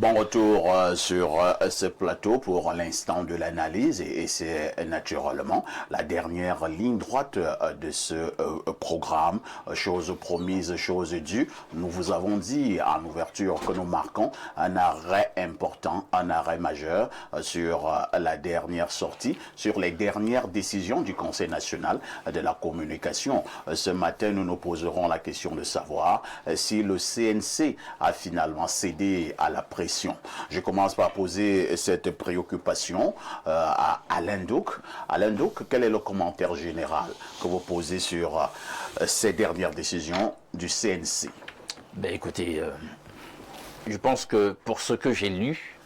Bon retour sur ce plateau pour l'instant de l'analyse et c'est naturellement la dernière ligne droite de ce programme. Chose promise, chose due. Nous vous avons dit en ouverture que nous marquons un arrêt important, un arrêt majeur sur la dernière sortie, sur les dernières décisions du Conseil national de la communication. Ce matin, nous nous poserons la question de savoir si le CNC a finalement cédé à la pression. Je commence par poser cette préoccupation à Alain Douc. Alain Douc, quel est le commentaire général que vous posez sur ces dernières décisions du CNC? Ben écoutez, je pense que pour ce que j'ai lu,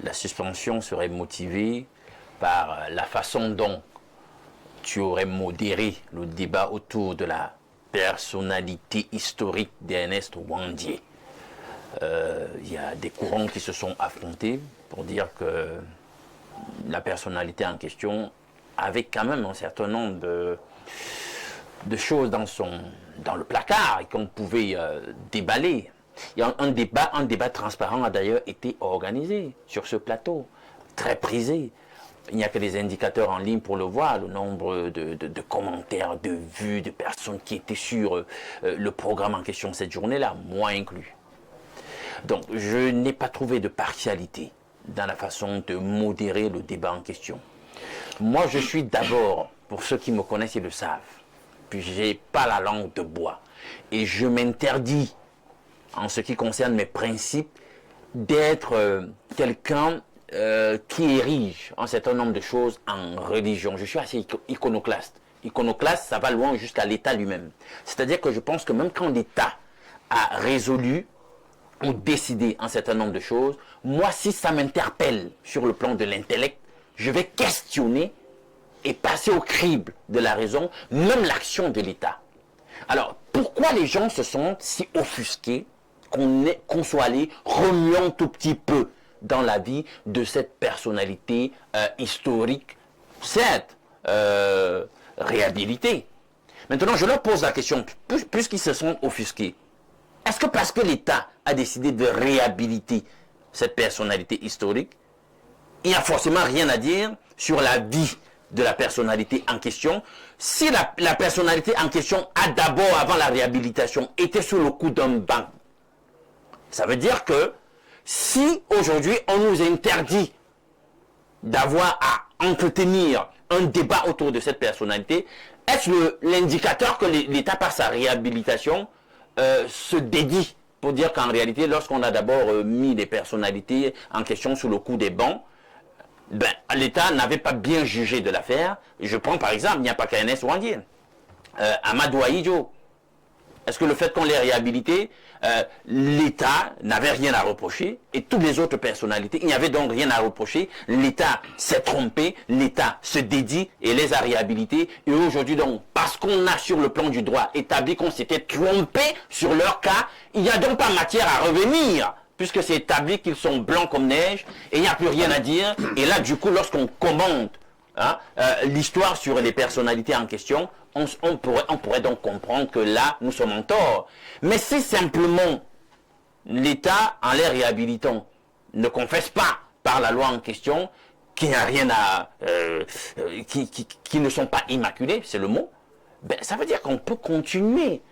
la suspension serait motivée par la façon dont tu aurais modéré le débat autour de la personnalité historique d'Ernest Ouandié. Il y a des courants qui se sont affrontés pour dire que la personnalité en question avait quand même un certain nombre de choses dans le placard et qu'on pouvait déballer. Il y a un débat transparent a d'ailleurs été organisé sur ce plateau, très prisé. Il n'y a que des indicateurs en ligne pour le voir, le nombre de commentaires, de vues, de personnes qui étaient sur le programme en question cette journée-là, moi inclus. Donc, je n'ai pas trouvé de partialité dans la façon de modérer le débat en question. Moi, je suis d'abord, pour ceux qui me connaissent, ils le savent, puis je n'ai pas la langue de bois. Et je m'interdis, en ce qui concerne mes principes, d'être quelqu'un qui érige un certain nombre de choses en religion. Je suis assez iconoclaste. Iconoclaste, ça va loin jusqu'à l'État lui-même. C'est-à-dire que je pense que même quand l'État a résolu ou décider un certain nombre de choses, moi, si ça m'interpelle sur le plan de l'intellect, je vais questionner et passer au crible de la raison, même l'action de l'État. Alors, pourquoi les gens se sont si offusqués qu'on soit allé remuer un tout petit peu dans la vie de cette personnalité historique, certes, réhabilitée. Maintenant, je leur pose la question, puisqu'ils se sont offusqués, est-ce que parce que l'État a décidé de réhabiliter cette personnalité historique, il n'y a forcément rien à dire sur la vie de la personnalité en question? Si la personnalité en question a d'abord, avant la réhabilitation, été sous le coup d'un banc, ça veut dire que si aujourd'hui on nous interdit d'avoir à entretenir un débat autour de cette personnalité, est-ce l'indicateur que l'État, par sa réhabilitation, se dédie pour dire qu'en réalité, lorsqu'on a d'abord mis les personnalités en question sous le coup des bancs, ben, l'État n'avait pas bien jugé de l'affaire. Je prends par exemple, il n'y a pas qu'Ernest Ouandié, Amadou Ahidjo. Est-ce que le fait qu'on l'ait réhabilité, l'État n'avait rien à reprocher et toutes les autres personnalités, il n'y avait donc rien à reprocher. L'État s'est trompé, l'État se dédie et les a réhabilités. Et aujourd'hui donc, parce qu'on a sur le plan du droit établi qu'on s'était trompé sur leur cas, il n'y a donc pas matière à revenir, puisque c'est établi qu'ils sont blancs comme neige et il n'y a plus rien à dire. Et là du coup, lorsqu'on commente l'histoire sur les personnalités en question, on pourrait donc comprendre que là, nous sommes en tort. Mais si simplement l'État, en les réhabilitant, ne confesse pas par la loi en question qu'il n'y a rien à... qui ne sont pas immaculés, c'est le mot, ben, ça veut dire qu'on peut continuer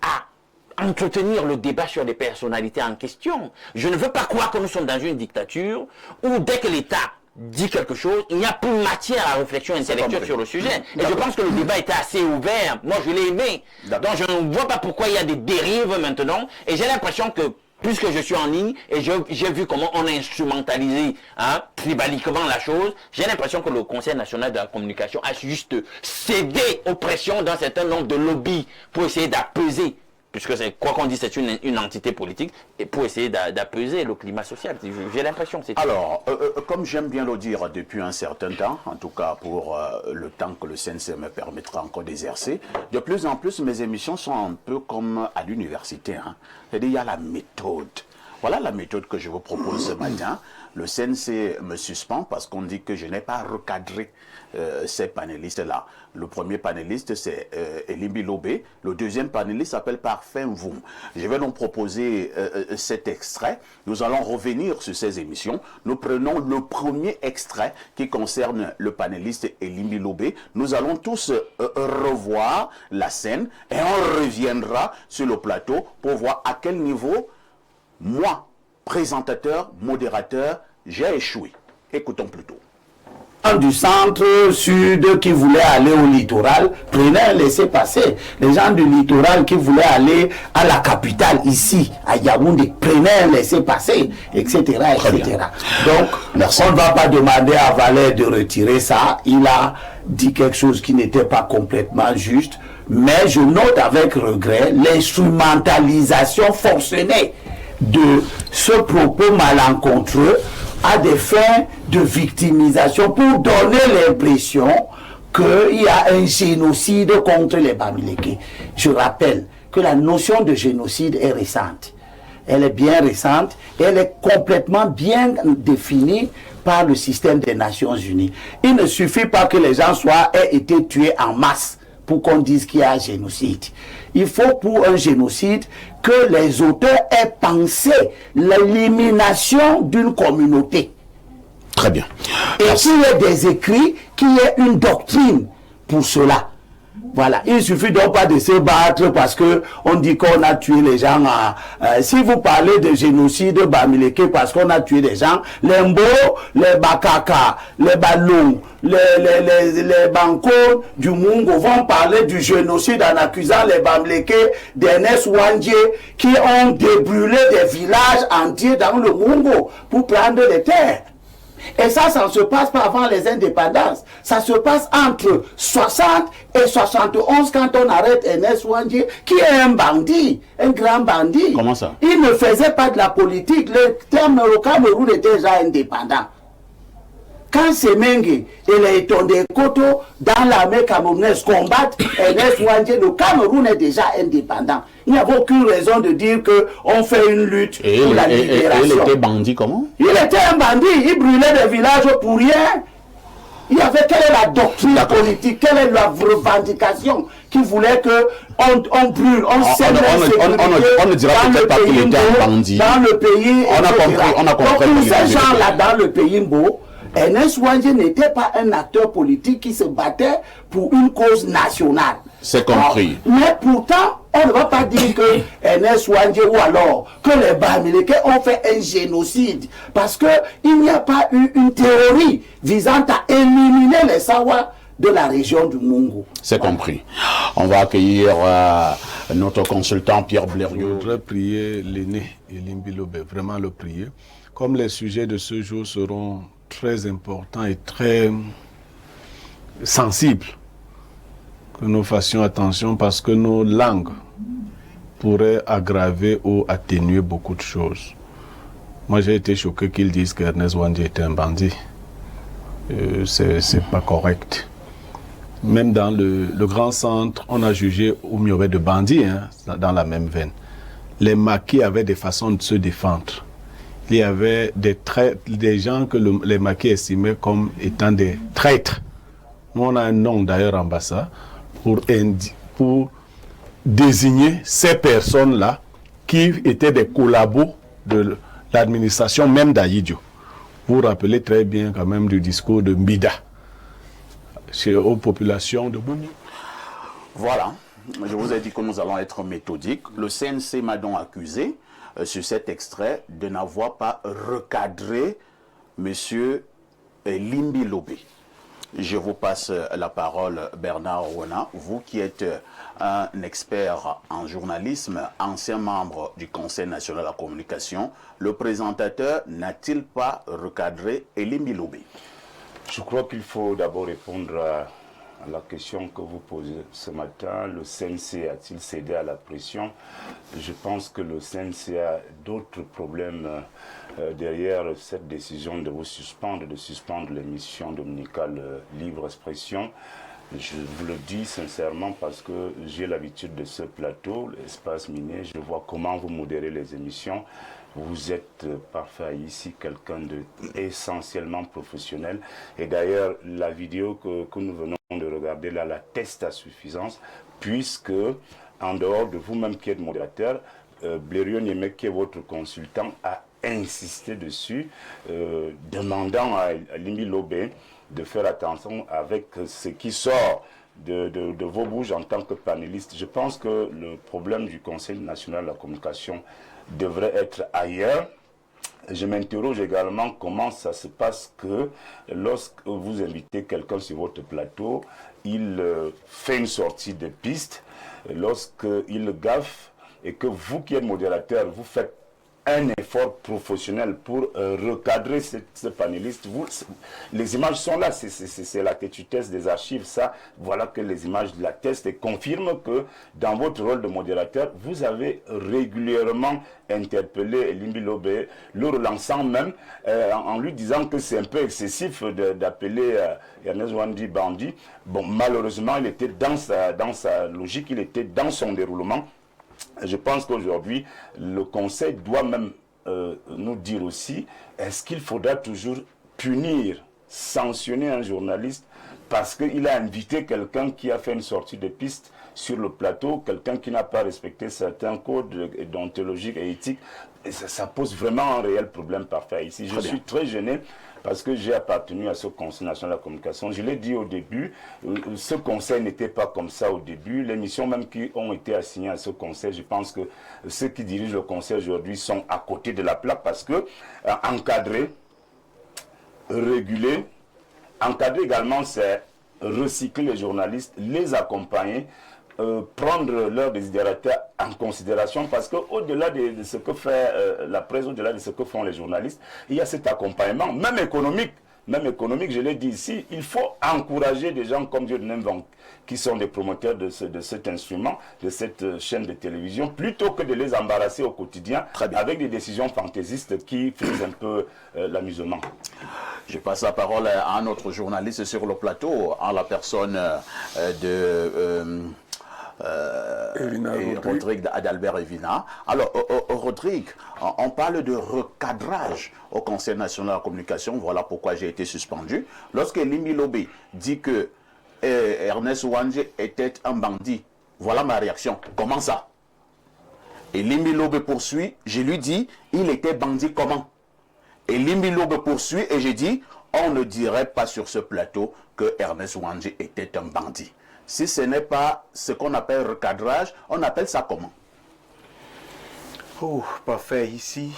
à entretenir le débat sur les personnalités en question. Je ne veux pas croire que nous sommes dans une dictature où dès que l'État dit quelque chose, il n'y a plus matière à réflexion intellectuelle sur le sujet. Et je pense que le débat était assez ouvert. Moi, je l'ai aimé. Donc, je ne vois pas pourquoi il y a des dérives maintenant. Et j'ai l'impression que, puisque je suis en ligne, et j'ai vu comment on a instrumentalisé tribaliquement la chose, j'ai l'impression que le Conseil national de la communication a juste cédé aux pressions d'un certain nombre de lobbies pour essayer d'apaiser, puisque c'est quoi qu'on dit, c'est une entité politique, et pour essayer d'apaiser le climat social. J'ai l'impression que c'est... Alors, comme j'aime bien le dire depuis un certain temps, en tout cas pour le temps que le CNC me permettra encore d'exercer, de plus en plus mes émissions sont un peu comme à l'université. C'est-à-dire, il y a la méthode. Voilà la méthode que je vous propose ce matin. Le CNC me suspend parce qu'on dit que je n'ai pas recadré ces panélistes-là. Le premier panéliste, c'est Elimbi Lobé. Le deuxième panéliste s'appelle Parfum Voum. Je vais donc proposer cet extrait. Nous allons revenir sur ces émissions. Nous prenons le premier extrait qui concerne le panéliste Elimbi Lobé. Nous allons tous revoir la scène et on reviendra sur le plateau pour voir à quel niveau moi, présentateur, modérateur, j'ai échoué. Écoutons plutôt. Du centre-sud qui voulaient aller au littoral prenaient un laissez-passer. Les gens du littoral qui voulaient aller à la capitale ici, à Yaoundé, prenaient un laissez-passer, etc. etc. Donc, on ne va pas demander à Valère de retirer ça. Il a dit quelque chose qui n'était pas complètement juste. Mais je note avec regret l'instrumentalisation forcenée de ce propos malencontreux à des fins de victimisation pour donner l'impression qu'il y a un génocide contre les Bamileke. Je rappelle que la notion de génocide est récente. Elle est bien récente et elle est complètement bien définie par le système des Nations Unies. Il ne suffit pas que les gens aient été tués en masse pour qu'on dise qu'il y a un génocide. Il faut pour un génocide que les auteurs aient pensé l'élimination d'une communauté. Très bien. Et qu'il y ait des écrits, qu'il y ait une doctrine pour cela. Voilà, il ne suffit donc pas de se battre parce que on dit qu'on a tué les gens. Si vous parlez de génocide Bamileke parce qu'on a tué des gens, les Mbo, les Bakaka, les Balou, les Banko du Mungo vont parler du génocide en accusant les Bamileke d'Ernest Wandje qui ont débrûlé des villages entiers dans le Mungo pour prendre les terres. Et ça ne se passe pas avant les indépendances. Ça se passe entre 60 et 71 quand on arrête Ernest Wandje, qui est un bandit, un grand bandit. Comment ça? Il ne faisait pas de la politique. Le terme au Cameroun était déjà indépendant. Quand Semengue et les Tonde Koto dans l'armée camerounaise combattent Ernest Wandje, le Cameroun est déjà indépendant. Il n'y a aucune raison de dire qu'on fait une lutte pour la libération. Et il était bandit comment? Il était un bandit, il brûlait des villages pour rien. Il y avait quelle est la doctrine politique, quelle est la revendication qui voulait qu'on brûle, on sème on ne dira peut-être pas qu'il était un bandit. Dans le pays, on a compris. Donc tous ces gens-là dans le pays Mbo, Ernest Wandje n'était pas un acteur politique qui se battait pour une cause nationale. C'est compris. Mais pourtant, on ne va pas dire que Ernest Wandje ou alors que les Bamileke ont fait un génocide parce qu'il n'y a pas eu une théorie visant à éliminer les Sawa de la région du Mungo. C'est compris. On va accueillir notre consultant Pierre Blériot. Je voudrais prier l'aîné Elimbi Lobé, vraiment le prier. Comme les sujets de ce jour seront très importants et très sensibles, que nous fassions attention parce que nos langues pourraient aggraver ou atténuer beaucoup de choses. Moi, j'ai été choqué qu'ils disent qu'Ernest Wandje était un bandit. C'est pas correct. Même dans le grand centre, on a jugé Oumiobe de bandit, hein, dans la même veine. Les maquis avaient des façons de se défendre. Il y avait des gens que les maquis estimaient comme étant des traîtres. Nous, on a un nom d'ailleurs en Bassa pour désigner ces personnes-là qui étaient des collabos de l'administration même d'Aïdjo. Vous vous rappelez très bien quand même du discours de Mbida aux populations de Bouni. Voilà, je vous ai dit que nous allons être méthodiques. Le CNC m'a donc accusé sur cet extrait de n'avoir pas recadré M. Elimbi Lobé. Je vous passe la parole, Bernard Rona, vous qui êtes un expert en journalisme, ancien membre du Conseil national de la communication. Le présentateur n'a-t-il pas recadré Elimbi Lobé? Je crois qu'il faut d'abord répondre à la question que vous posez ce matin. Le CNC a-t-il cédé à la pression? Je pense que le CNC a d'autres problèmes derrière cette décision de vous suspendre, l'émission dominicale Libre Expression. Je vous le dis sincèrement parce que j'ai l'habitude de ce plateau, l'espace minier, je vois comment vous modérez les émissions. Vous êtes parfait ici, quelqu'un de essentiellement professionnel. Et d'ailleurs, la vidéo que nous venons de regarder là, l'atteste à suffisance, puisque en dehors de vous-même qui êtes modérateur, Blériot Niemek, qui est votre consultant, a insisté dessus, demandant à Limbi Lobé de faire attention avec ce qui sort de vos bouches en tant que panéliste. Je pense que le problème du Conseil national de la communication devrait être ailleurs. Je m'interroge également comment ça se passe que lorsque vous invitez quelqu'un sur votre plateau, il fait une sortie de piste, lorsqu'il gaffe et que vous qui êtes modérateur, vous faites un effort professionnel pour recadrer ce panéliste. Les images sont là, c'est la têtutesse des archives, ça, voilà que les images l'attestent et confirment que dans votre rôle de modérateur, vous avez régulièrement interpellé Limbi Lobé, le relançant même, en lui disant que c'est un peu excessif d'appeler Ernest Ouandi bandit. Bon, malheureusement, il était dans sa logique, il était dans son déroulement. Je pense qu'aujourd'hui, le Conseil doit même nous dire aussi, est-ce qu'il faudra toujours punir, sanctionner un journaliste parce qu'il a invité quelqu'un qui a fait une sortie de piste sur le plateau, quelqu'un qui n'a pas respecté certains codes déontologiques et éthiques. Et ça pose vraiment un réel problème parfait ici. Je suis très gêné parce que j'ai appartenu à ce Conseil national de la communication. Je l'ai dit au début, ce conseil n'était pas comme ça au début. Les missions même qui ont été assignées à ce conseil, je pense que ceux qui dirigent le conseil aujourd'hui sont à côté de la plaque parce que encadrer, réguler, encadrer également, c'est recycler les journalistes, les accompagner, prendre leurs desiderata en considération parce qu'au-delà de ce que fait la presse, au-delà de ce que font les journalistes, il y a cet accompagnement, même économique, je l'ai dit ici, il faut encourager des gens comme Dieu Nemvang qui sont des promoteurs de cet instrument, de cette chaîne de télévision, plutôt que de les embarrasser au quotidien avec des décisions fantaisistes qui frisent un peu l'amusement. Je passe la parole à un autre journaliste sur le plateau, en la personne de Rodrigue Adalbert Evina. Alors, Rodrigue, on parle de recadrage au Conseil national de la communication. Voilà pourquoi j'ai été suspendu. Lorsque Limbi Lobé dit que Ernest Ouandi était un bandit, voilà ma réaction. Comment ça? Et Limbi Lobé poursuit. Je lui dis, il était bandit comment? Et Limbi Lobé poursuit et j'ai dit, on ne dirait pas sur ce plateau que Ernest Ouandi était un bandit. Si ce n'est pas ce qu'on appelle recadrage, on appelle ça comment? Oh, parfait. Ici,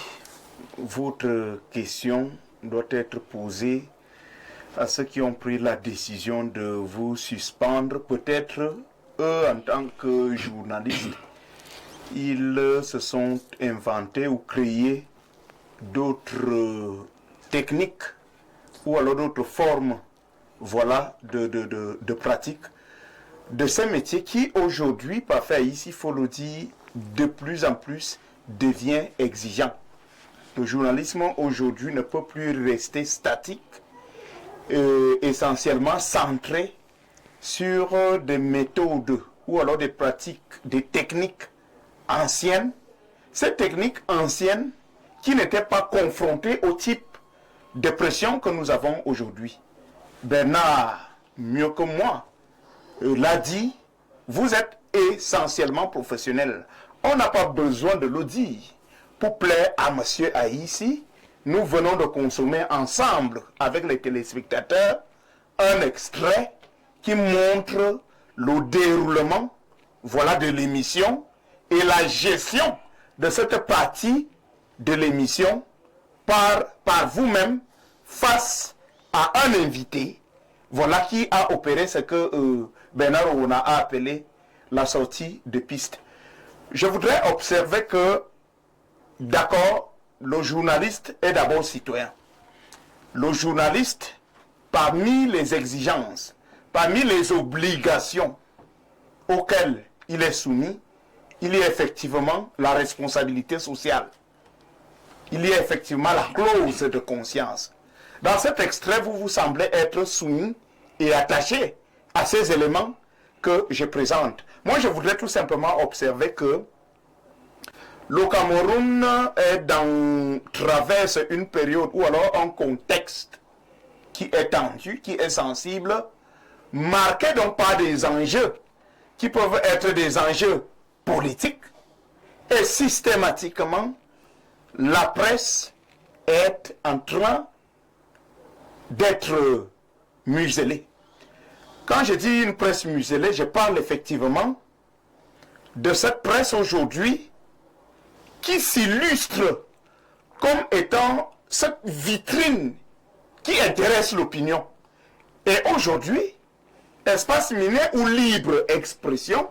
votre question doit être posée à ceux qui ont pris la décision de vous suspendre. Peut-être, eux, en tant que journalistes, ils se sont inventés ou créés d'autres techniques ou alors d'autres formes, voilà, de pratiques de ces métiers qui aujourd'hui, parfait, ici il faut le dire, de plus en plus devient exigeant. Le journalisme aujourd'hui ne peut plus rester statique, essentiellement centré sur des méthodes ou alors des pratiques, des techniques anciennes. Ces techniques anciennes qui n'étaient pas confrontées au type de pression que nous avons aujourd'hui. Bernard, mieux que moi, l'a dit, vous êtes essentiellement professionnel. On n'a pas besoin de le dire. Pour plaire à monsieur Haïssi, nous venons de consommer ensemble avec les téléspectateurs un extrait qui montre le déroulement, voilà, de l'émission et la gestion de cette partie de l'émission par vous-même face à un invité, voilà, qui a opéré ce que Bernard Ouna a appelé la sortie de piste. Je voudrais observer que, d'accord, le journaliste est d'abord citoyen. Le journaliste, parmi les exigences, parmi les obligations auxquelles il est soumis, il y a effectivement la responsabilité sociale. Il y a effectivement la clause de conscience. Dans cet extrait, vous semblez être soumis et attaché à ces éléments que je présente. Moi, je voudrais tout simplement observer que le Cameroun traverse une période ou alors un contexte qui est tendu, qui est sensible, marqué donc par des enjeux qui peuvent être des enjeux politiques, et systématiquement, la presse est en train d'être muselée. Quand je dis une presse muselée, je parle effectivement de cette presse aujourd'hui qui s'illustre comme étant cette vitrine qui intéresse l'opinion. Et aujourd'hui, espace miné ou libre expression,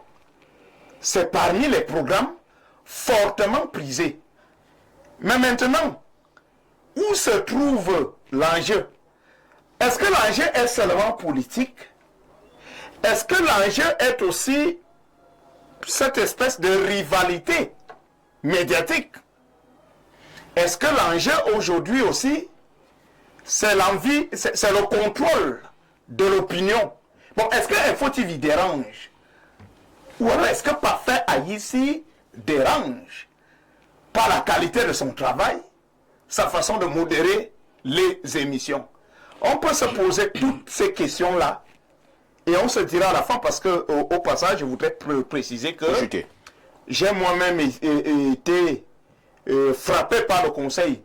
c'est parmi les programmes fortement prisés. Mais maintenant, où se trouve l'enjeu? Est-ce que l'enjeu est seulement politique? Est-ce que l'enjeu est aussi cette espèce de rivalité médiatique? Est-ce que l'enjeu aujourd'hui aussi, c'est l'envie, c'est le contrôle de l'opinion? Bon, est-ce que Info TV dérange? Ou alors est-ce que Parfait Haïti dérange par la qualité de son travail, sa façon de modérer les émissions? On peut se poser toutes ces questions-là et on se dira à la fin, parce que au passage, je voudrais préciser que j'ai moi-même été frappé par le Conseil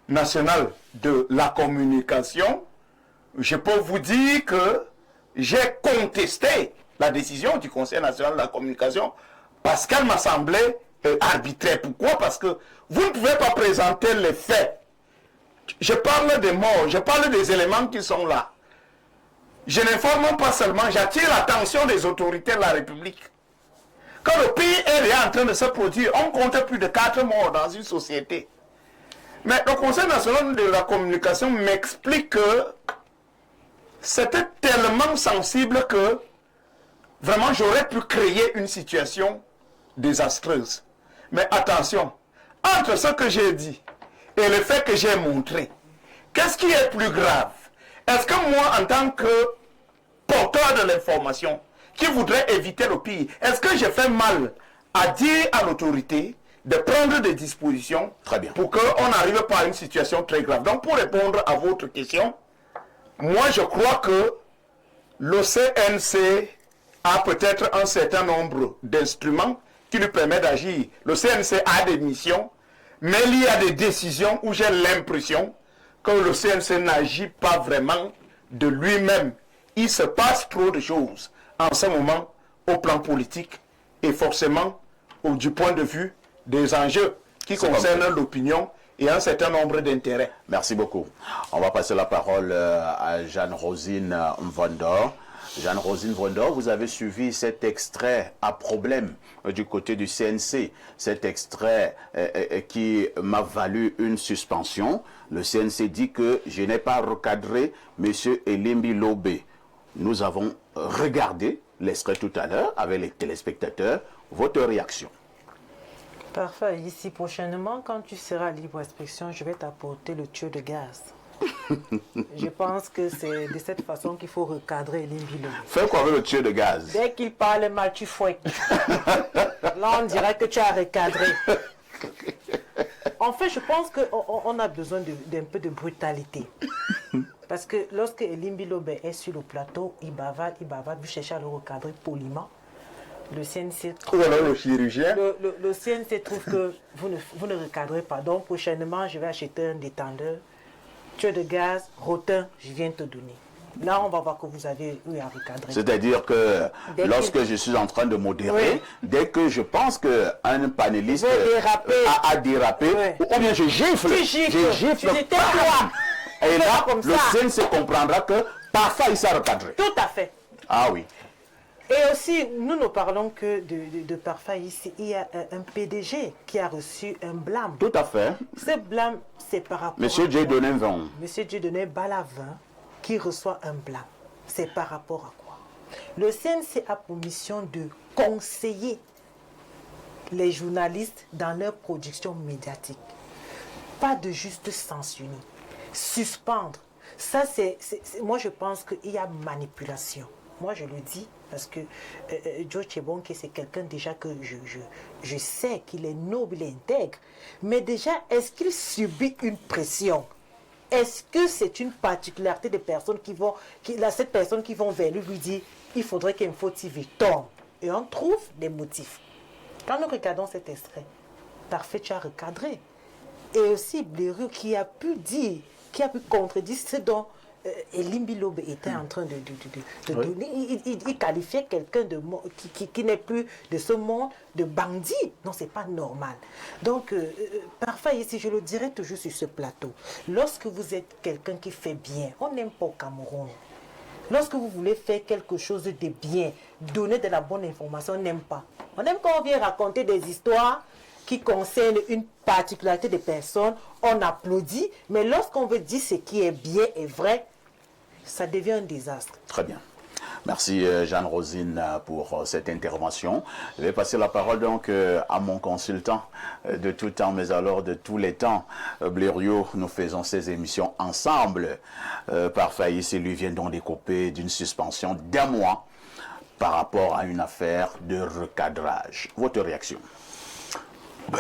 national de la communication. Je peux vous dire que j'ai contesté la décision du Conseil national de la communication parce qu'elle m'a semblé arbitraire. Pourquoi? Parce que vous ne pouvez pas présenter les faits. Je parle des morts, je parle des éléments qui sont là. Je n'informe pas seulement, j'attire l'attention des autorités de la République. Quand le pays est en train de se produire, on compte plus de 4 morts dans une société. Mais le Conseil national de la communication m'explique que c'était tellement sensible que vraiment j'aurais pu créer une situation désastreuse. Mais attention, entre ce que j'ai dit et le fait que j'ai montré, qu'est-ce qui est plus grave? Est-ce que moi, en tant que porteur de l'information, qui voudrait éviter le pire, est-ce que j'ai fait mal à dire à l'autorité de prendre des dispositions pour qu'on n'arrive pas à une situation très grave? Donc, pour répondre à votre question, moi, je crois que le CNC a peut-être un certain nombre d'instruments qui lui permettent d'agir. Le CNC a des missions, mais il y a des décisions où j'ai l'impression que le CNC n'agit pas vraiment de lui-même. Il se passe trop de choses en ce moment au plan politique et forcément du point de vue des enjeux qui concernent l'opinion et un certain nombre d'intérêts. Merci beaucoup. On va passer la parole à Jeanne-Rosine Mvondor. Jeanne-Rosine Mvondor, vous avez suivi cet extrait à problème du côté du CNC. Cet extrait qui m'a valu une suspension. Le CNC dit que je n'ai pas recadré M. Elimbi Lobé. Nous avons regardé l'extrait tout à l'heure avec les téléspectateurs. Votre réaction? Parfait. Ici, prochainement, quand tu seras libre inspection, je vais t'apporter le tuyau de gaz. Je pense que c'est de cette façon qu'il faut recadrer Elimbi Lobé. Fais quoi avec le tuyau de gaz? Dès qu'il parle mal, tu fouettes. Là, on dirait que tu as recadré. En fait, je pense qu'on a besoin d'un peu de brutalité. Parce que lorsque Elimbi Lobé est sur le plateau, il bavarde, vous cherchez à le recadrer poliment. Le CNC trouve, le chirurgien. Le CNC trouve que vous ne recadrez pas. Donc, prochainement, je vais acheter un détendeur, tuyau de gaz, rotin, je viens te donner. Là, on va voir que vous avez eu à recadrer. C'est-à-dire que lorsque je suis en train de modérer, dès que je pense qu'un panéliste a dérapé, ou bien je gifle, je gifle. Et là, le CNC comprendra que parfois il s'est recadré. Tout à fait. Ah oui. Et aussi, nous ne parlons que de Parfait ici. Il y a un PDG qui a reçu un blâme. Tout à fait. Ce blâme, c'est par rapport Monsieur Dieudonné Vin. Monsieur Dieudonné Balavin qui reçoit un blâme. C'est par rapport à quoi? Le CNC a pour mission de conseiller les journalistes dans leur production médiatique. Pas de juste sanctionner. Suspendre. Ça, moi, je pense qu'il y a manipulation. moi je le dis, parce que Joe Tchébonke, c'est quelqu'un déjà que je sais qu'il est noble et intègre. Mais déjà, est-ce qu'il subit une pression? Est-ce que c'est une particularité des personnes cette personne qui vont vers lui dire il faudrait qu'un fautif tombe? Et on trouve des motifs. Quand nous regardons cet extrait, Parfait, tu as recadré. Et aussi Blériot qui a pu contredire ce dont Elimbi Lobe était en train de donner. Il qualifiait quelqu'un qui n'est plus de ce monde de bandit. Non, c'est pas normal. Donc, parfois, ici, je le dirais toujours sur ce plateau, lorsque vous êtes quelqu'un qui fait bien, on n'aime pas au Cameroun. Lorsque vous voulez faire quelque chose de bien, donner de la bonne information, on n'aime pas. On aime quand on vient raconter des histoires qui concernent une particularité de personnes, on applaudit, mais lorsqu'on veut dire ce qui est bien et vrai, ça devient un désastre. Très bien. Merci Jeanne-Rosine pour cette intervention. Je vais passer la parole donc à mon consultant de tout temps, mais alors de tous les temps. Blériot, nous faisons ces émissions ensemble. Parfait, ici, lui vient donc d'écoper d'une suspension d'1 mois par rapport à une affaire de recadrage. Votre réaction?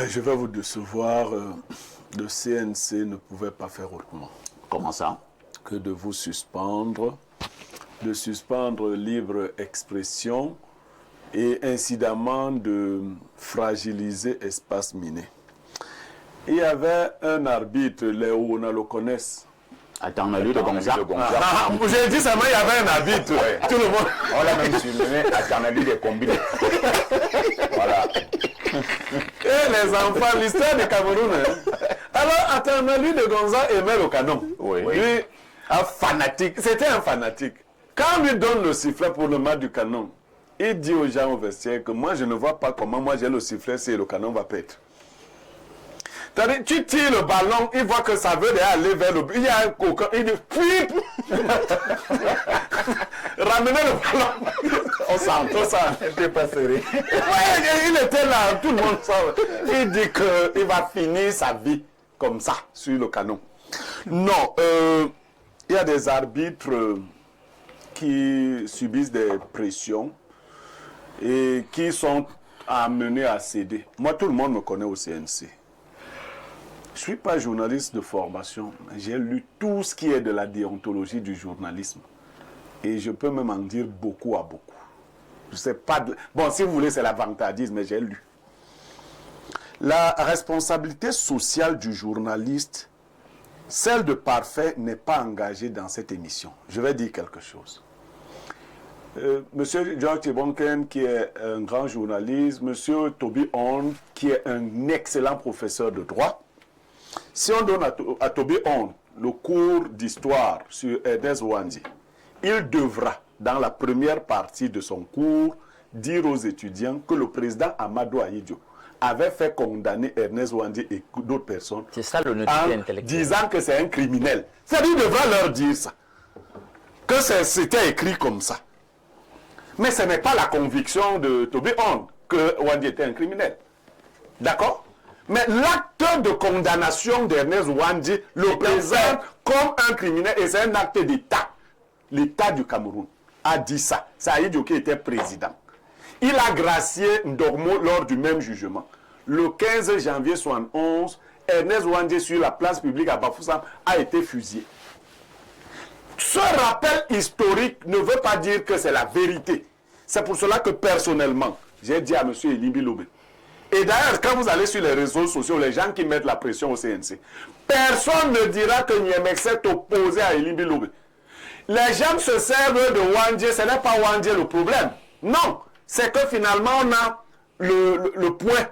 Je vais vous décevoir. Le CNC ne pouvait pas faire autrement. Comment ça? Que de vous suspendre, de suspendre libre expression et incidemment de fragiliser Espace Miné. Il y avait un arbitre, Léo, on le connaît. Attends, on a lu de Gonza. J'ai dit seulement il y avait un arbitre. Ouais. Tout le monde. On l'a même surnommé Atanali des combinés. Voilà. Et les enfants, l'histoire du Cameroun. Alors, Atanali de Gonza aimait le canon. Oui. Lui, un fanatique. C'était un fanatique. Quand on lui donne le sifflet pour le match du canon, il dit aux gens au vestiaire que moi, je ne vois pas comment moi j'ai le sifflet si le canon va péter. Tu tires le ballon, il voit que ça veut aller vers le but. Il y a un coquin, il dit flip. Ramenez le ballon. On sent. Il était pas serré. Ouais, il était là, tout le monde sent. Il dit qu'il va finir sa vie comme ça, sur le canon. Non, il y a des arbitres qui subissent des pressions et qui sont amenés à céder. Moi, tout le monde me connaît au CNC. Je ne suis pas journaliste de formation, mais j'ai lu tout ce qui est de la déontologie du journalisme. Et je peux même en dire beaucoup à beaucoup. Je sais pas... Bon, si vous voulez, c'est l'avantardisme, mais j'ai lu. La responsabilité sociale du journaliste, celle de Parfait, n'est pas engagée dans cette émission. Je vais dire quelque chose. Monsieur George Tchébonke, qui est un grand journaliste, Monsieur Toby Horn, qui est un excellent professeur de droit. Si on donne à Toby Horn le cours d'histoire sur Ernest Ouandi, il devra, dans la première partie de son cours, dire aux étudiants que le président Amadou Ahidjo avait fait condamner Ernest Ouandi et d'autres personnes. C'est ça l'honnêteté intellectuelle. Disant que c'est un criminel. C'est-à-dire qu'il devra leur dire ça. Que c'était écrit comme ça. Mais ce n'est pas la conviction de Toby Horn que Ouandi était un criminel. D'accord? Mais l'acte de condamnation d'Ernest Ouandi le présente comme un criminel et c'est un acte d'État. L'État du Cameroun a dit ça. C'est Ahidjo qui était président. Il a gracié Ndormo lors du même jugement. Le 15 janvier 1971, Ernest Ouandi sur la place publique à Bafoussam a été fusillé. Ce rappel historique ne veut pas dire que c'est la vérité. C'est pour cela que personnellement, j'ai dit à M. Elimbi Lobe, et d'ailleurs, quand vous allez sur les réseaux sociaux, les gens qui mettent la pression au CNC, personne ne dira que Niémec s'est opposé à Elimbi Lobe. Les gens se servent de Ouandi, ce n'est pas Ouandi le problème. Non, c'est que finalement on a le point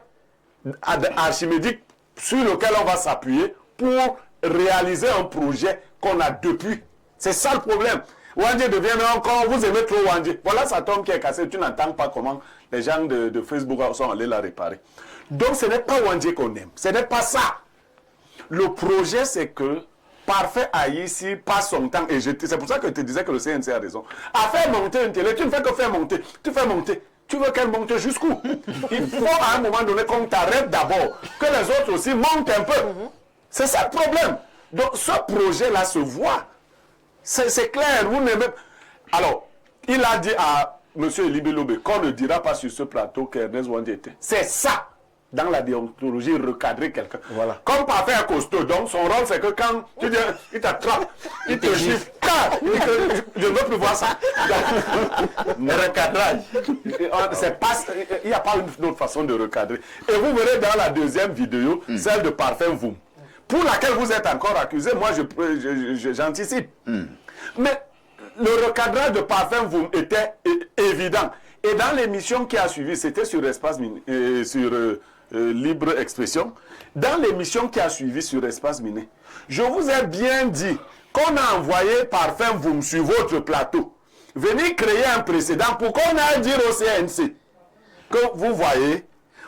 archimédique sur lequel on va s'appuyer pour réaliser un projet qu'on a depuis. C'est ça le problème. Ouandi devient encore, vous aimez trop Ouandi. Voilà sa tombe qui est cassée, tu n'entends pas comment les gens de Facebook sont allés la réparer. Donc ce n'est pas Ouandi qu'on aime, ce n'est pas ça. Le projet c'est que Parfait a ici passe son temps, et c'est pour ça que je te disais que le CNC a raison, à faire monter une télé, tu ne fais que faire monter, tu fais monter. Tu veux qu'elle monte jusqu'où? Il faut à un moment donné qu'on t'arrête d'abord, que les autres aussi montent un peu. C'est ça le problème. Donc ce projet-là se voit. C'est clair. Vous n'aimez... Alors, Il a dit à M. Elibi Lobe qu'on ne dira pas sur ce plateau qu'Ernest Ouandji était. C'est ça, dans la déontologie, recadrer quelqu'un. Voilà. Comme Parfait est costaud, donc son rôle c'est que quand tu dis, il t'attrape, il te gifle, je ne veux plus voir ça. Recadrage. Il n'y a pas une autre façon de recadrer. Et vous verrez dans la deuxième vidéo, celle de Parfait Voum, pour laquelle vous êtes encore accusé, moi j'anticipe. Mais le recadrage de Parfait Voum était évident. Et dans l'émission qui a suivi, c'était sur Espace sur Libre Expression, dans l'émission qui a suivi sur Espace Miné, je vous ai bien dit qu'on a envoyé Parfait Voum sur votre plateau, venir créer un précédent pour qu'on aille dire au CNC que vous voyez,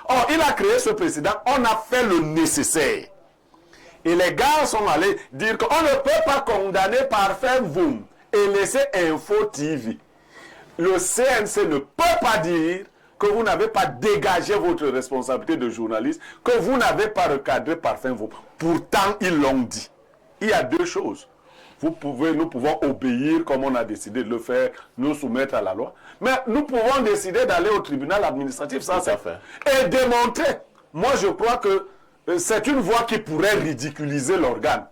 oh, il a créé ce précédent, on a fait le nécessaire. Et les gars sont allés dire qu'on ne peut pas condamner Parfait Voum et laisser Info TV. Le CNC ne peut pas dire que vous n'avez pas dégagé votre responsabilité de journaliste, que vous n'avez pas recadré Parfait Voum. Pourtant, ils l'ont dit. Il y a deux choses. Nous pouvons obéir comme on a décidé de le faire, nous soumettre à la loi. Mais nous pouvons décider d'aller au tribunal administratif, ça c'est fait. Et démontrer. Moi, je crois que c'est une voie qui pourrait ridiculiser l'organe.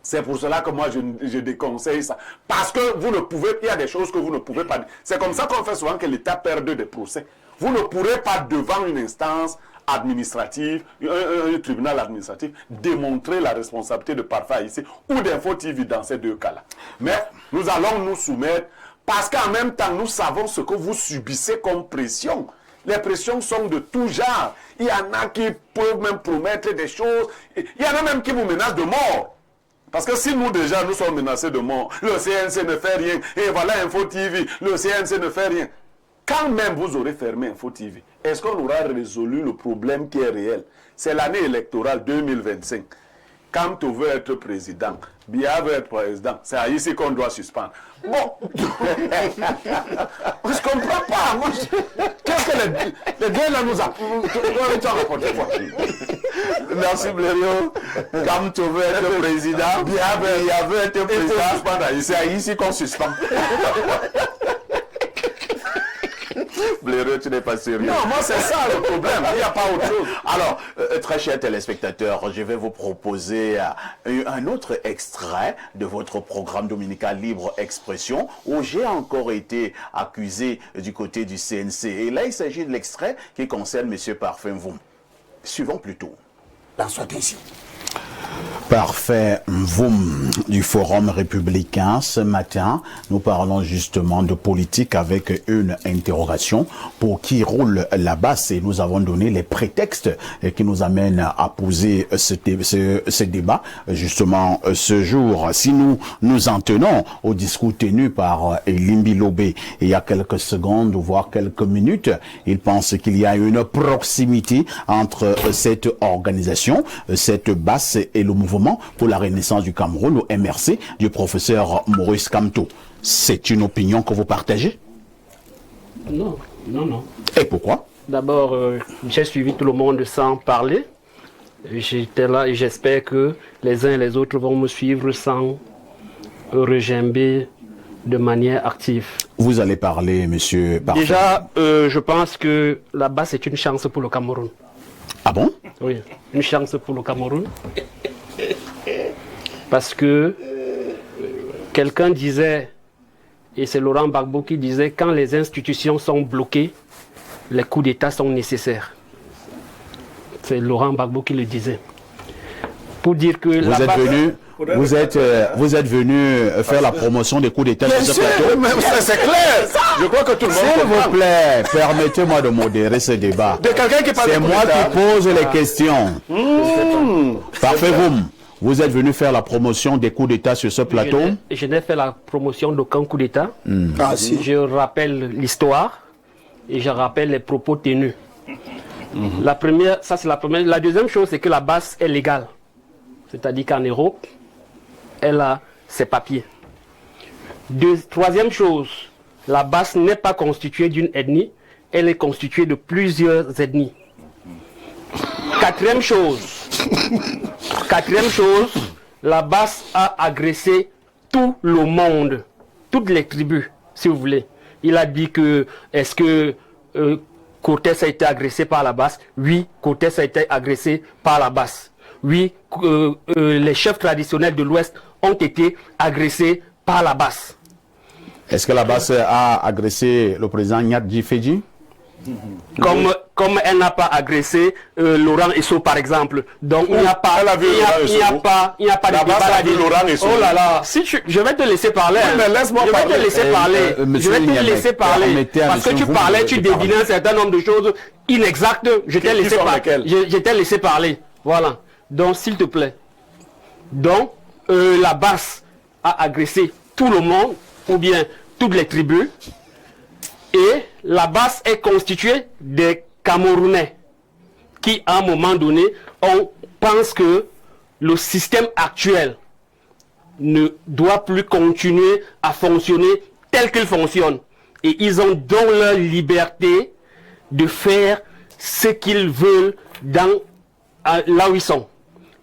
C'est pour cela que moi, je déconseille ça. Parce que vous ne pouvez, il y a des choses que vous ne pouvez pas dire. C'est comme ça qu'on fait souvent que l'État perd des procès. Vous ne pourrez pas, devant une instance administrative, un tribunal administratif, démontrer la responsabilité de Parfait ici ou d'Info TV dans ces deux cas-là. Mais nous allons nous soumettre parce qu'en même temps, nous savons ce que vous subissez comme pression. Les pressions sont de tout genre. Il y en a qui peuvent même promettre des choses. Il y en a même qui vous menacent de mort. Parce que si nous déjà nous sommes menacés de mort, le CNC ne fait rien, et voilà Info TV, le CNC ne fait rien. Quand même vous aurez fermé Info TV, est-ce qu'on aura résolu le problème qui est réel? C'est l'année électorale 2025. Quand on veut être président, Biya veut être président, c'est à ici qu'on doit suspendre. Bon, je ne comprends pas. Qu'est-ce que les gars là nous apportent? Merci Blériot. Quand tu veux être président, Biya veut être président, c'est à ici qu'on suspend. Blériot, tu n'es pas sérieux. Non, moi c'est ça le problème, il n'y a pas autre chose. Alors, très chers téléspectateurs, je vais vous proposer un autre extrait de votre programme dominical Libre Expression où j'ai encore été accusé du côté du CNC. Et là, il s'agit de l'extrait qui concerne M. Parfait Voum. Suivons plutôt. Dans soit ainsi. Parfait Voum du Forum républicain. Ce matin, nous parlons justement de politique avec une interrogation pour qui roule la basse et nous avons donné les prétextes qui nous amènent à poser ce débat justement ce jour. Si nous en tenons au discours tenu par Elimbi Lobé il y a quelques secondes, voire quelques minutes, il pense qu'il y a une proximité entre cette organisation, cette basse et le mouvement pour la renaissance du Cameroun, au MRC, du professeur Maurice Kamto. C'est une opinion que vous partagez? Non. Et pourquoi? D'abord, j'ai suivi tout le monde sans parler. J'étais là et j'espère que les uns et les autres vont me suivre sans regimber de manière active. Vous allez parler, monsieur Parfait. Déjà, je pense que la basse est une chance pour le Cameroun. Ah bon? Oui, une chance pour le Cameroun. Parce que quelqu'un disait, et c'est Laurent Gbagbo qui disait, quand les institutions sont bloquées, les coups d'État sont nécessaires. C'est Laurent Gbagbo qui le disait. Pour dire que vous êtes venu faire la promotion des coups d'État sur ce plateau. C'est clair. Je crois que tout le monde S'il vous plaît, permettez-moi de modérer ce débat. C'est moi qui pose les questions. Parfait, vous êtes venu faire la promotion des coups d'État sur ce plateau? Je n'ai fait la promotion d'aucun coup d'État. Ah, si. Je rappelle l'histoire et je rappelle les propos tenus. La première, ça c'est la première. La deuxième chose, c'est que la basse est légale. C'est-à-dire qu'en Europe, elle a ses papiers. Troisième chose, la basse n'est pas constituée d'une ethnie, elle est constituée de plusieurs ethnies. Quatrième chose, la basse a agressé tout le monde, toutes les tribus, si vous voulez. Il a dit que, est-ce que Cortés a été agressé par la BAS? Oui, Cortés a été agressé par la BAS. Oui, les chefs traditionnels de l'Ouest ont été agressés par la BAS. Est-ce que la BAS a agressé le président Nyadji Fedji? Comme elle n'a pas agressé Laurent Esso par exemple. Donc il n'y a pas de débat là-dessus. Oh là là, si je vais te laisser parler. Oui, mais laisse-moi je vais parler. te laisser parler. Je vais te laisser parler. Parce que tu parlais, tu devinais un certain nombre de choses inexactes. Je t'ai laissé parler. Je t'ai laissé parler. Voilà. Donc s'il te plaît. Donc la BAS a agressé tout le monde, ou bien toutes les tribus. Et la BAS est constituée des Camerounais qui, à un moment donné, on pense que le système actuel ne doit plus continuer à fonctionner tel qu'il fonctionne. Et ils ont donc leur liberté de faire ce qu'ils veulent là où ils sont.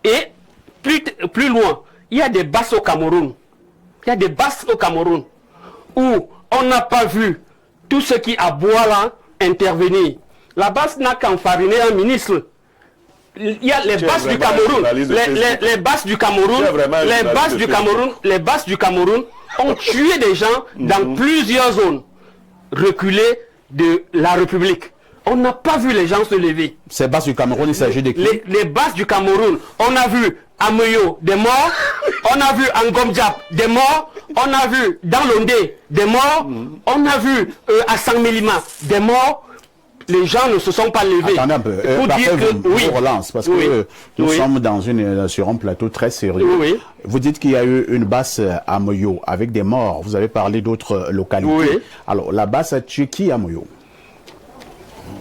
Et plus loin, il y a des BAS au Cameroun. Il y a des BAS au Cameroun où on n'a pas vu tout ce qui aboie là intervenir. La BAS n'a qu'enfariné un ministre. Il y a les BAS du Cameroun. Les BAS du Cameroun. Les BAS du Cameroun ont tué des gens dans plusieurs zones reculées de la République. On n'a pas vu les gens se lever. Ces BAS du Cameroun, il s'agit de qui? Les BAS du Cameroun. On a vu à Meyo des morts. On a vu en Gomdiap des morts. On a vu dans Londé des morts. On a vu à Sangmelima des morts. Les gens ne se sont pas levés. Attendez un peu. Pour dire que je relance parce que nous sommes sur un plateau très sérieux. Oui. Vous dites qu'il y a eu une BAS à Moyo avec des morts. Vous avez parlé d'autres localités. Oui. Alors, la BAS a tué qui à Moyo?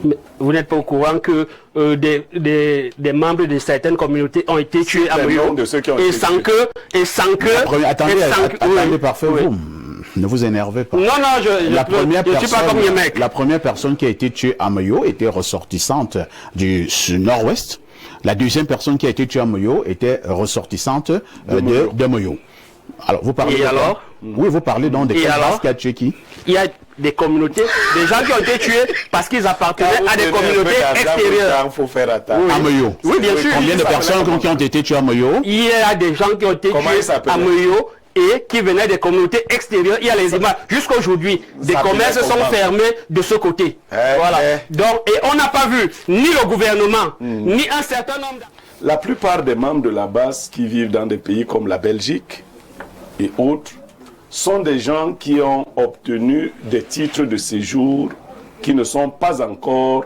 Mais vous n'êtes pas au courant que des membres de certaines communautés ont été tués à Moyo Attendez, parfait, vous ne vous énervez pas. Non, je suis pas comme les mecs. La première personne qui a été tuée à Moyo était ressortissante du nord-ouest. La deuxième personne qui a été tuée à Moyo était ressortissante de Moyo. Alors, vous parlez oui, vous parlez donc de quelle BAS qui a tué qui? Il y a des communautés, des gens qui ont été tués parce qu'ils appartenaient à des communautés extérieures. Il faut faire attention. À Moyo. Oui, bien sûr. Combien de personnes qui ont été tuées à Moyo? Il y a des gens qui ont été tués à Moyo et qui venaient des communautés extérieures. Il y a les images. Jusqu'à aujourd'hui, des commerces sont fermés de ce côté. Voilà. Donc, et on n'a pas vu ni le gouvernement, ni un certain nombre. La plupart des membres de la BAS qui vivent dans des pays comme la Belgique et autres sont des gens qui ont obtenu des titres de séjour qui ne sont pas encore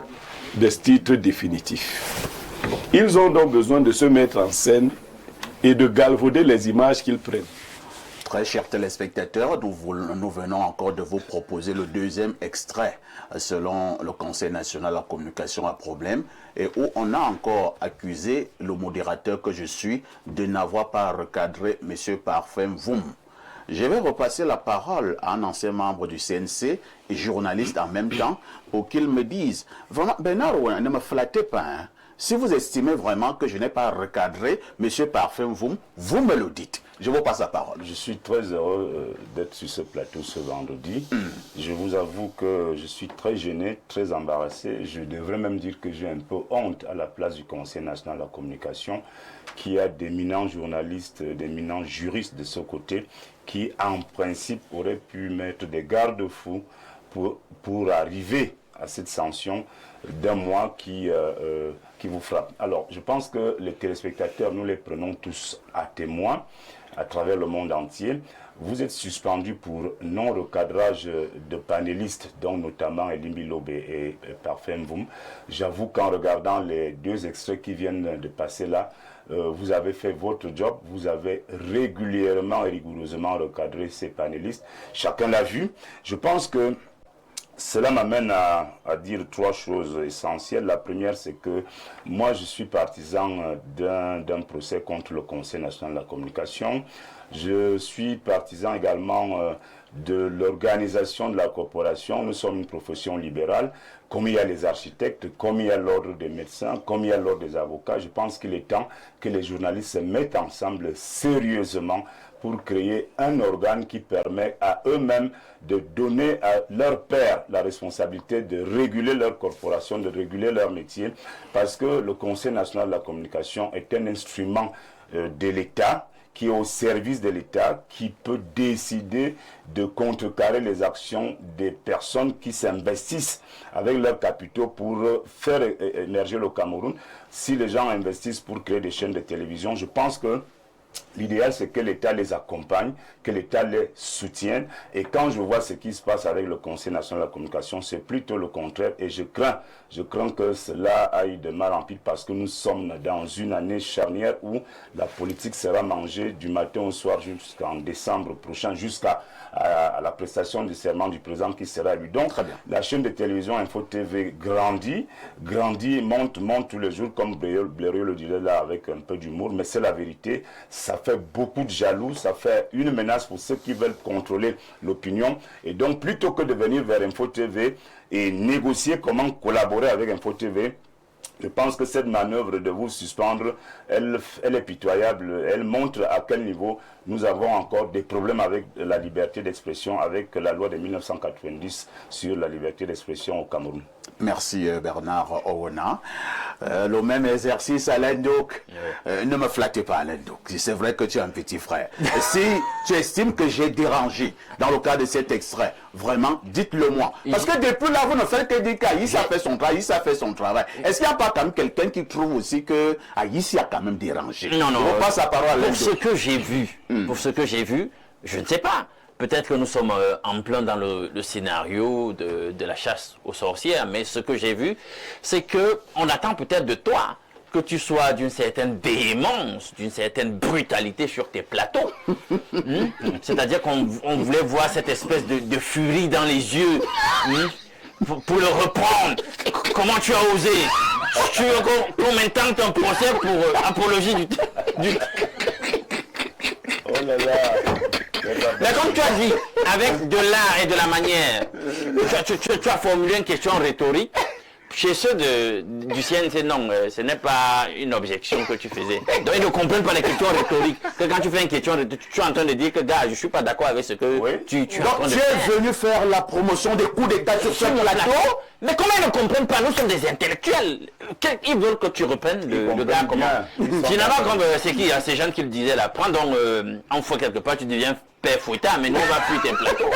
des titres définitifs. Ils ont donc besoin de se mettre en scène et de galvauder les images qu'ils prennent. Très chers téléspectateurs, nous venons encore de vous proposer le deuxième extrait selon le Conseil national de la communication à problème et où on a encore accusé le modérateur que je suis de n'avoir pas recadré M. Parfait Voum. Je vais repasser la parole à un ancien membre du CNC et journaliste en même temps pour qu'il me dise, vraiment, Bernard, ne me flattez pas, hein. Si vous estimez vraiment que je n'ai pas recadré M. Parfait Voum, vous me le dites. Je vous passe la parole. Je suis très heureux d'être sur ce plateau ce vendredi. Je vous avoue que je suis très gêné, très embarrassé. Je devrais même dire que j'ai un peu honte à la place du Conseil national de la communication, qui a d'éminents journalistes, d'éminents juristes de ce côté, qui en principe auraient pu mettre des garde-fous pour arriver à cette sanction d'un mois qui vous frappe. Alors, je pense que les téléspectateurs, nous les prenons tous à témoin à travers le monde entier. Vous êtes suspendu pour non-recadrage de panélistes, dont notamment Elimbi Lobe et Parfait Voum. J'avoue qu'en regardant les deux extraits qui viennent de passer là, vous avez fait votre job, vous avez régulièrement et rigoureusement recadré ces panélistes. Chacun l'a vu. Je pense que cela m'amène à dire trois choses essentielles. La première, c'est que moi, je suis partisan d'un procès contre le Conseil national de la communication. Je suis partisan également de l'organisation de la corporation. Nous sommes une profession libérale, comme il y a les architectes, comme il y a l'ordre des médecins, comme il y a l'ordre des avocats. Je pense qu'il est temps que les journalistes se mettent ensemble sérieusement pour créer un organe qui permet à eux-mêmes de donner à leurs pairs la responsabilité de réguler leur corporation, de réguler leur métier, parce que le Conseil national de la communication est un instrument de l'État, qui est au service de l'État, qui peut décider de contrecarrer les actions des personnes qui s'investissent avec leurs capitaux pour faire émerger le Cameroun. Si les gens investissent pour créer des chaînes de télévision, je pense que l'idéal, c'est que l'État les accompagne, que l'État les soutienne. Et quand je vois ce qui se passe avec le Conseil national de la communication, c'est plutôt le contraire. Et je crains que cela aille de mal en pire, parce que nous sommes dans une année charnière où la politique sera mangée du matin au soir jusqu'en décembre prochain, jusqu'à la prestation du serment du président qui sera élu. Donc, la chaîne de télévision Info TV grandit, monte tous les jours, comme Blériot le disait là avec un peu d'humour, mais c'est la vérité. Ça fait beaucoup de jaloux, ça fait une menace pour ceux qui veulent contrôler l'opinion. Et donc, plutôt que de venir vers Info TV et négocier comment collaborer avec Info TV, je pense que cette manœuvre de vous suspendre, elle est pitoyable. Elle montre à quel niveau nous avons encore des problèmes avec la liberté d'expression, avec la loi de 1990 sur la liberté d'expression au Cameroun. Merci Bernard Owona. Le même exercice Alain Douk. Ne me flattez pas Alain Douk. C'est vrai que tu es un petit frère. Si tu estimes que j'ai dérangé dans le cas de cet extrait, vraiment, dites-le moi. Parce que depuis là, vous ne faites que dire qu'Aïssa a fait son travail, Aïssa a fait son travail. Est-ce qu'il n'y a pas quand même quelqu'un qui trouve aussi que Aïssa a quand même dérangé? Non, non. On passe la parole à Alain Douk. Pour ce que j'ai vu, je ne sais pas. Peut-être que nous sommes en plein dans le scénario de la chasse aux sorcières, mais ce que j'ai vu, c'est qu'on attend peut-être de toi que tu sois d'une certaine véhémence, d'une certaine brutalité sur tes plateaux. C'est-à-dire qu'on voulait voir cette espèce de furie dans les yeux, pour le reprendre. Comment tu as osé? Combien de temps ton procès pour apologie du... Oh là là. Mais comme tu as dit, avec de l'art et de la manière, tu as formulé une question rhétorique. Chez ceux du CNC, non, ce n'est pas une objection que tu faisais. Donc ils ne comprennent pas les questions rhétoriques. Que quand tu fais une question rhétorique, tu es en train de dire que, gars, je ne suis pas d'accord avec ce que tu es en train de faire. Tu es venu faire la promotion des coups d'État sur ce plateau. Mais comment ils ne comprennent pas? Nous sommes des intellectuels. Ils veulent que tu reprennes le gars comment. Finalement, comme c'est qui, ces gens qui le disaient là, prends donc en fois quelque part, tu deviens père fouettard, mais nous on va plus tes plateaux.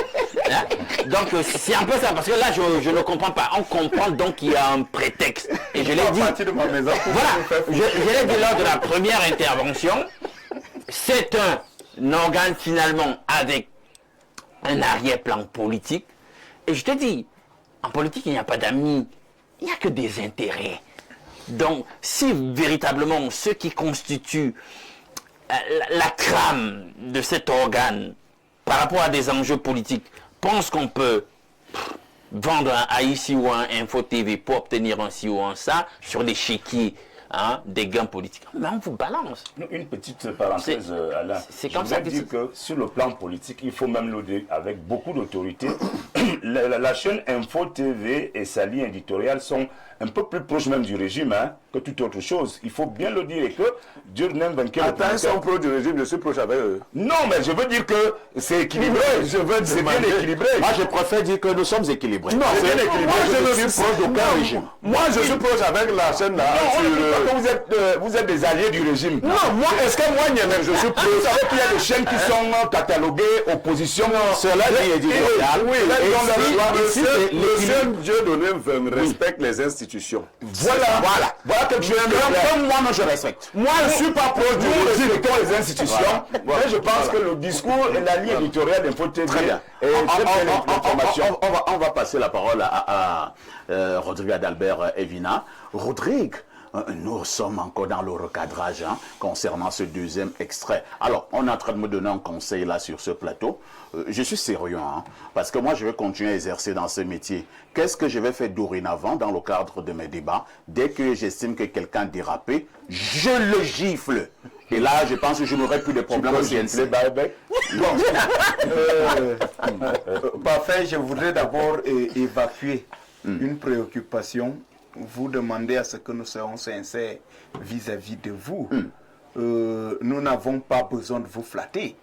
Hein? Donc c'est un peu ça, parce que là je ne comprends pas. On comprend donc qu'il y a un prétexte. Et je l'ai dit. Voilà, je l'ai dit lors de la première intervention. C'est un organe finalement avec un arrière-plan politique. Et je te dis, en politique il n'y a pas d'amis, il n'y a que des intérêts. Donc si véritablement ceux qui constituent la trame de cet organe par rapport à des enjeux politiques pense qu'on peut vendre un ici ou un Info TV pour obtenir un ci ou un ça sur des chéquiers, des gains politiques. Mais on vous balance. Une petite parenthèse, Alain. C'est comme ça que dire que sur le plan politique, il faut même le dire avec beaucoup d'autorité. La chaîne Info TV et sa ligne éditoriale sont un peu plus proches même du régime que toute autre chose. Il faut bien le dire, et que Dieu n'aime vainqueur. Attends, ils sont proches du régime, je suis proche avec eux. Non, mais je veux dire que c'est équilibré. C'est bien équilibré. Moi, je préfère dire que nous sommes équilibrés. Non, c'est bien équilibré. Moi, je suis proche d'aucun régime. Moi, je suis proche avec la chaîne là. Non, on ne dit pas que vous êtes des alliés du régime. Non, moi, est-ce que moi, Niamey, je suis proche? Vous savez qu'il y a des chaînes qui sont cataloguées opposition. Cela dit éditorial. Oui, là, le ici, seul Dieu donné respecte les institutions. Voilà quelque chose. Comme moi, je respecte. Moi, je ne suis pas proche du régime, les institutions. Mais je pense que le discours et la ligne éditoriale d'Info TV est on va passer la parole à Rodrigue Adalbert Evina. Rodrigue, nous sommes encore dans le recadrage concernant ce deuxième extrait. Alors, on est en train de me donner un conseil là sur ce plateau. Je suis sérieux, parce que moi, je vais continuer à exercer dans ce métier. Qu'est-ce que je vais faire dorénavant dans le cadre de mes débats? Dès que j'estime que quelqu'un a dérapé, je le gifle. Et là, je pense que je n'aurais plus de problème au CNC. Parfait, je voudrais d'abord évacuer une préoccupation. Vous demandez à ce que nous soyons sincères vis-à-vis de vous. Nous n'avons pas besoin de vous flatter.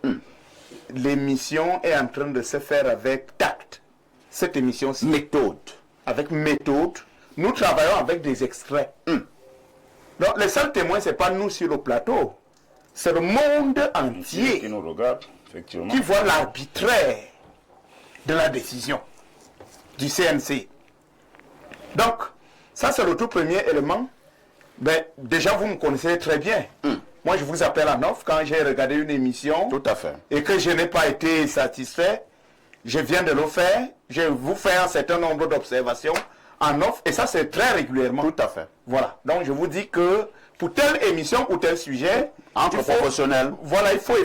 L'émission est en train de se faire avec tact. Cette émission-ci. Méthode. Avec méthode. Nous travaillons avec des extraits. Donc, les seuls témoins, ce n'est pas nous sur le plateau. C'est le monde entier qui nous regarde, effectivement. Qui voit l'arbitraire de la décision du CNC. Donc, ça c'est le tout premier élément. Ben, déjà, vous me connaissez très bien. Moi, je vous appelle en off quand j'ai regardé une émission. Tout à fait. Et que je n'ai pas été satisfait. Je viens de le faire. Je vous fais un certain nombre d'observations en off. Et ça, c'est très régulièrement. Tout à fait. Voilà. Donc, je vous dis que pour telle émission ou tel sujet, entre professionnels. Voilà, il faut.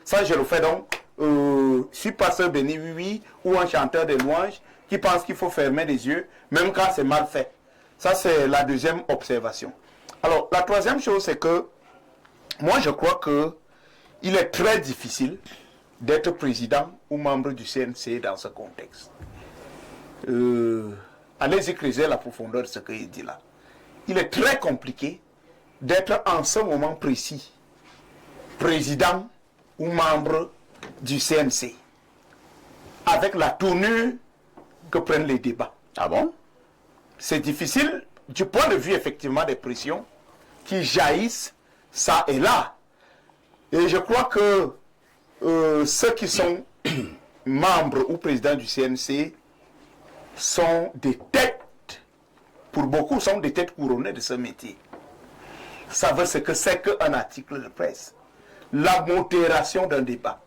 Ça, je le fais donc. Je suis pasteur béni, oui, ou un chanteur de louanges qui pense qu'il faut fermer les yeux, même quand c'est mal fait. Ça, c'est la deuxième observation. Alors, la troisième chose, c'est que moi, je crois que il est très difficile d'être président ou membre du CNC dans ce contexte. Allez-y creuser la profondeur de ce qu'il dit là. Il est très compliqué d'être en ce moment précis président ou membre du CNC avec la tournure que prennent les débats. Ah bon? C'est difficile du point de vue effectivement des pressions qui jaillissent ça et là. Et je crois que ceux qui sont membres ou présidents du CNC sont des têtes, pour beaucoup sont des têtes couronnées de ce métier. Savent ce que c'est qu'un article de presse. La modération d'un débat.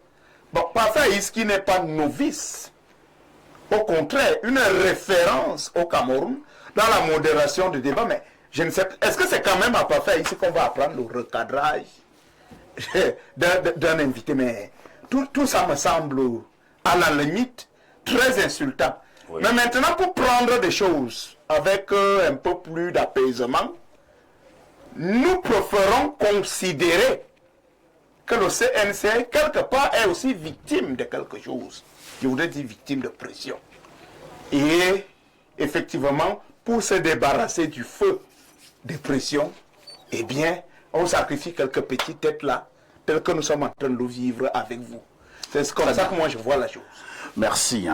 Bon, Parfait qui n'est pas novice. Au contraire, une référence au Cameroun dans la modération du débat. Mais je ne sais pas, est-ce que c'est quand même à Parfait ici qu'on va apprendre le recadrage d'un invité? Mais tout ça me semble, à la limite, très insultant. Oui. Mais maintenant, pour prendre des choses avec un peu plus d'apaisement, nous préférons considérer que le CNC, quelque part, est aussi victime de quelque chose. Je voudrais dire victime de pression. Et effectivement, pour se débarrasser du feu de pression, eh bien, on sacrifie quelques petites têtes là, telles que nous sommes en train de le vivre avec vous. C'est comme ça que moi je vois la chose. Merci.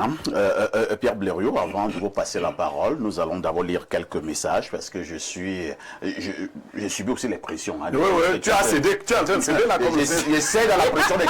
Pierre Blériot, avant de vous passer la parole, nous allons d'abord lire quelques messages parce que je subis aussi les pressions. Oui, tu as cédé, tu es en train de céder là comme j'essaie dans la pression des